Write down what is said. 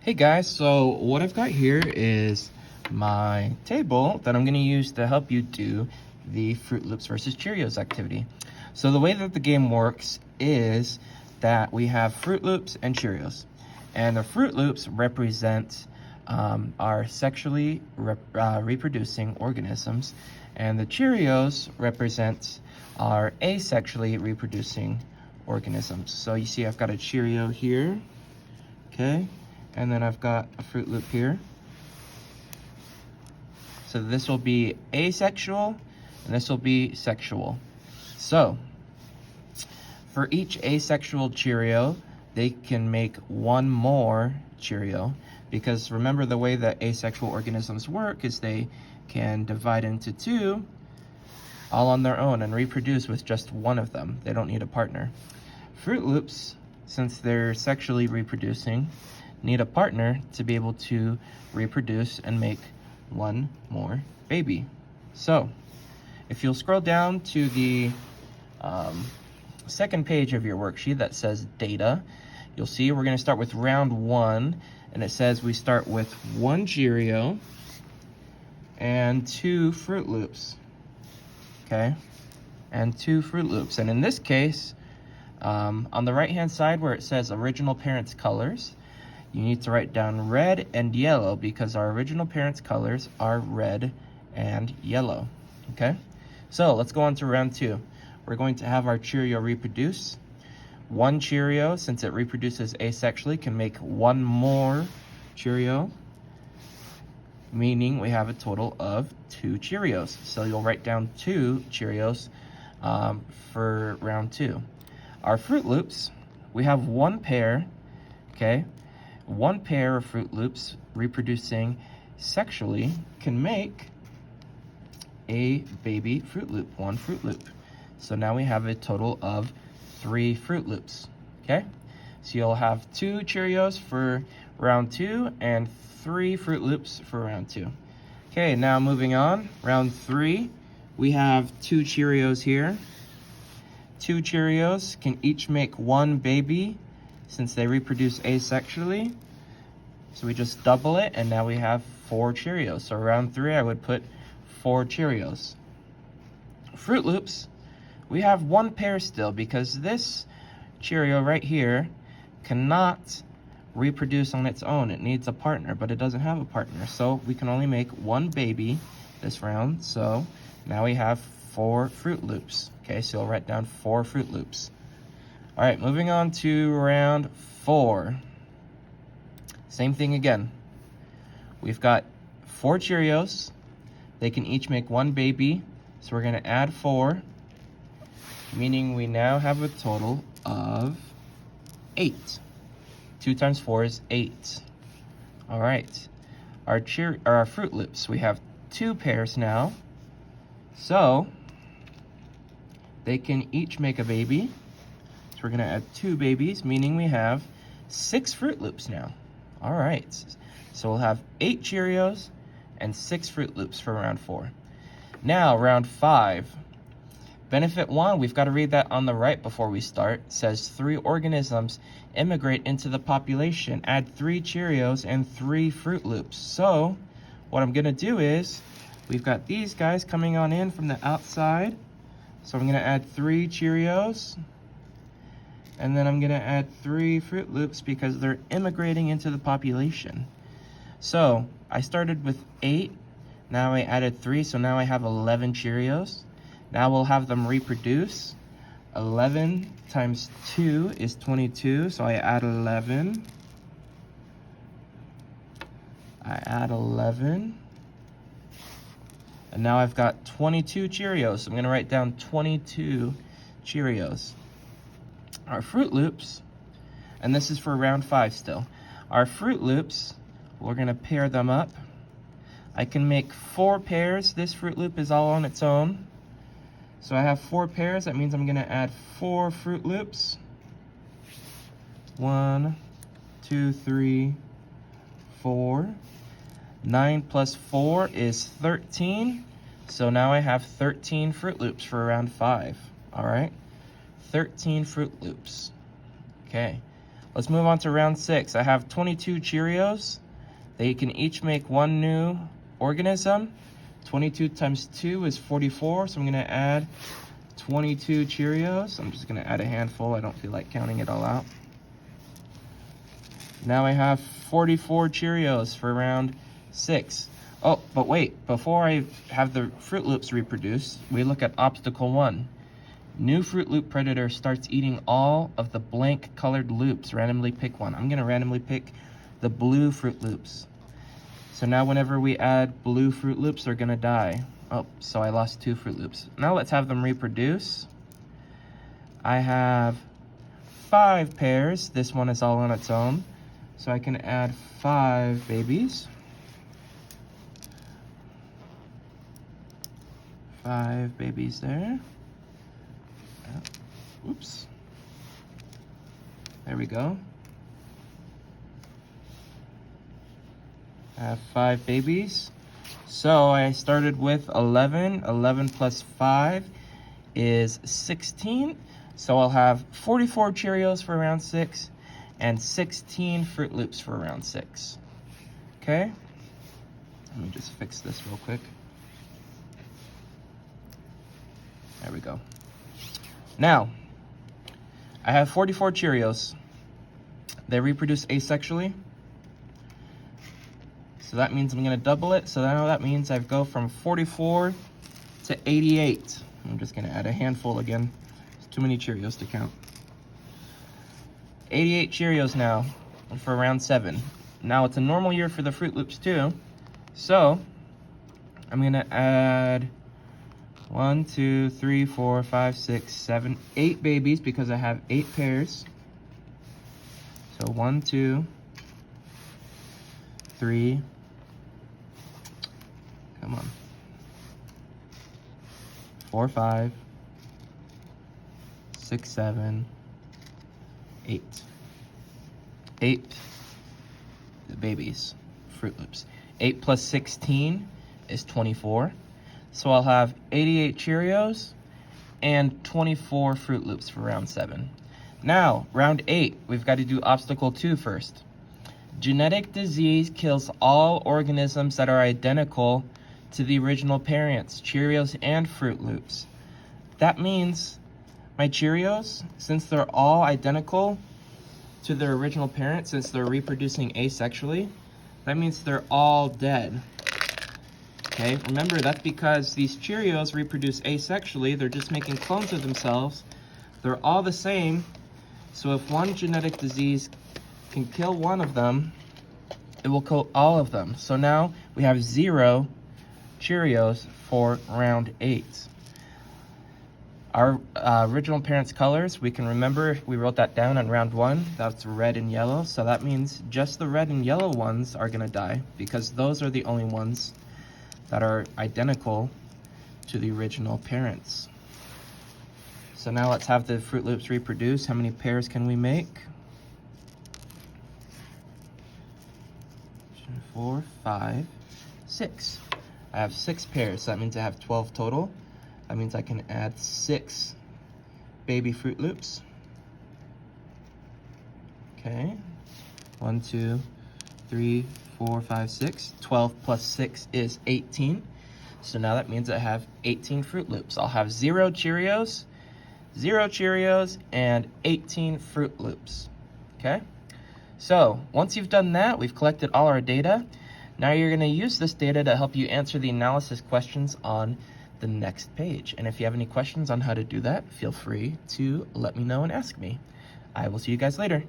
Hey guys, so what I've got here is my table that I'm going to use to help you do the Fruit Loops versus Cheerios activity. So the way that the game works is that we have Fruit Loops and Cheerios. And the Fruit Loops represent our sexually reproducing organisms, and the Cheerios represent our asexually reproducing organisms. So you see I've got a Cheerio here, okay? And then I've got a Fruit Loop here. So this will be asexual, and this will be sexual. So for each asexual Cheerio, they can make one more Cheerio, because remember the way that asexual organisms work is they can divide into two all on their own and reproduce with just one of them. They don't need a partner. Fruit Loops, since they're sexually reproducing, need a partner to be able to reproduce and make one more baby. So if you'll scroll down to the second page of your worksheet that says data, you'll see we're going to start with round 1, and it says we start with 1 Cheerio and 2 Fruit Loops. Okay, and 2 Fruit Loops. And in this case, on the right hand side where it says original parents colors, you need to write down red and yellow, because our original parents colors are red and yellow. Okay, so let's go on to round 2. We're going to have our Cheerio reproduce. 1 Cheerio, since it reproduces asexually, can make one more Cheerio, meaning we have a total of 2 Cheerios. So you'll write down 2 Cheerios for round 2. Our Fruit Loops, we have 1 pair, okay? 1 pair of Fruit Loops reproducing sexually can make a baby Fruit Loop, 1 Fruit Loop. So now we have a total of 3 Fruit Loops, okay? So you'll have 2 Cheerios for round 2 and 3 Fruit Loops for round 2. Okay, now moving on, round 3, we have 2 Cheerios here. 2 Cheerios can each make 1 baby since they reproduce asexually. So we just double it, and now we have 4 Cheerios. So round 3, I would put 4 Cheerios. Fruit Loops, we have 1 pair still, because this Cheerio right here cannot reproduce on its own. It needs a partner, but it doesn't have a partner. So we can only make 1 baby this round. So now we have 4 Fruit Loops. Okay, so you'll write down 4 Fruit Loops. All right, moving on to round 4. Same thing again. We've got 4 Cheerios. They can each make 1 baby. So we're gonna add 4, meaning we now have a total of 8. 2 times 4 is 8. All right, our Fruit Loops, we have 2 pairs now. So they can each make a baby. So we're gonna add 2 babies, meaning we have 6 Fruit Loops now. All right, so we'll have 8 Cheerios and 6 Fruit Loops for round 4. Now, round 5. Benefit 1, we've got to read that on the right before we start. It says 3 organisms immigrate into the population. Add 3 Cheerios and 3 Fruit Loops. So what I'm going to do is, we've got these guys coming on in from the outside. So I'm going to add 3 Cheerios. And then I'm going to add 3 Fruit Loops because they're immigrating into the population. So I started with 8. Now I added 3, so now I have 11 Cheerios. Now we'll have them reproduce. 11 times 2 is 22, so I add 11. I add 11. And now I've got 22 Cheerios. So I'm gonna write down 22 Cheerios. Our Fruit Loops, and this is for round 5 still. Our Fruit Loops, we're gonna pair them up. I can make 4 pairs. This Fruit Loop is all on its own. So I have 4 pairs. That means I'm gonna add 4 Fruit Loops. 1, 2, 3, 4. 9 plus 4 is 13. So now I have 13 Fruit Loops for round 5. All right, 13 Fruit Loops. Okay, Let's move on to round 6. I have 22 Cheerios. They can each make one new organism. 22 times 2 is 44, so I'm gonna add 22 Cheerios. I'm just gonna add a handful. I don't feel like counting it all out. Now I have 44 Cheerios for round 6. Oh, but wait, before I have the Fruit Loops reproduce, we look at obstacle 1. New Fruit Loop predator starts eating all of the blank colored loops. Randomly pick one. I'm gonna randomly pick the blue Fruit Loops. So now whenever we add blue Fruit Loops, they're gonna die. Oh, so I lost 2 Fruit Loops. Now let's have them reproduce. I have 5 pairs. This one is all on its own. So I can add 5 babies. 5 babies there. Oops. There we go. I have 5 babies. So I started with 11. 11 plus 5 is 16. So I'll have 44 Cheerios for round 6 and 16 Fruit Loops for round 6. Okay? Let me just fix this real quick. There we go. Now, I have 44 Cheerios. They reproduce asexually. So that means I'm gonna double it. So now that means I go from 44 to 88. I'm just gonna add a handful again. It's too many Cheerios to count. 88 Cheerios now for round 7. Now it's a normal year for the Fruit Loops too. So I'm gonna add 1, 2, 3, 4, 5, 6, 7, 8 babies because I have 8 pairs. So 1, 2, 3, come on, 4, 5, 6, 7, 8. 8 babies, Fruit Loops. 8 plus 16 is 24. So I'll have 88 Cheerios and 24 Fruit Loops for round 7. Now, round 8, we've got to do obstacle 2 first. Genetic disease kills all organisms that are identical to the original parents, Cheerios and Fruit Loops. That means my Cheerios, since they're all identical to their original parents, since they're reproducing asexually, that means they're all dead. Okay, remember that's because these Cheerios reproduce asexually. They're just making clones of themselves. They're all the same. So if one genetic disease can kill one of them, it will kill all of them. So now we have 0 Cheerios for round 8. Our original parents' colors, we can remember, we wrote that down on round 1. That's red and yellow. So that means just the red and yellow ones are gonna die because those are the only ones that are identical to the original parents. So now let's have the Fruit Loops reproduce. How many pairs can we make? 4, 5, 6. I have 6 pairs, so that means I have 12 total. That means I can add 6 baby Fruit Loops. Okay, 1, 2, 3, 4, 5, 6. 12 plus 6 is 18. So now that means I have 18 Fruit Loops. I'll have 0 Cheerios, 0 Cheerios, and 18 Fruit Loops. Okay? So once you've done that, we've collected all our data. Now you're going to use this data to help you answer the analysis questions on the next page. And if you have any questions on how to do that, feel free to let me know and ask me. I will see you guys later.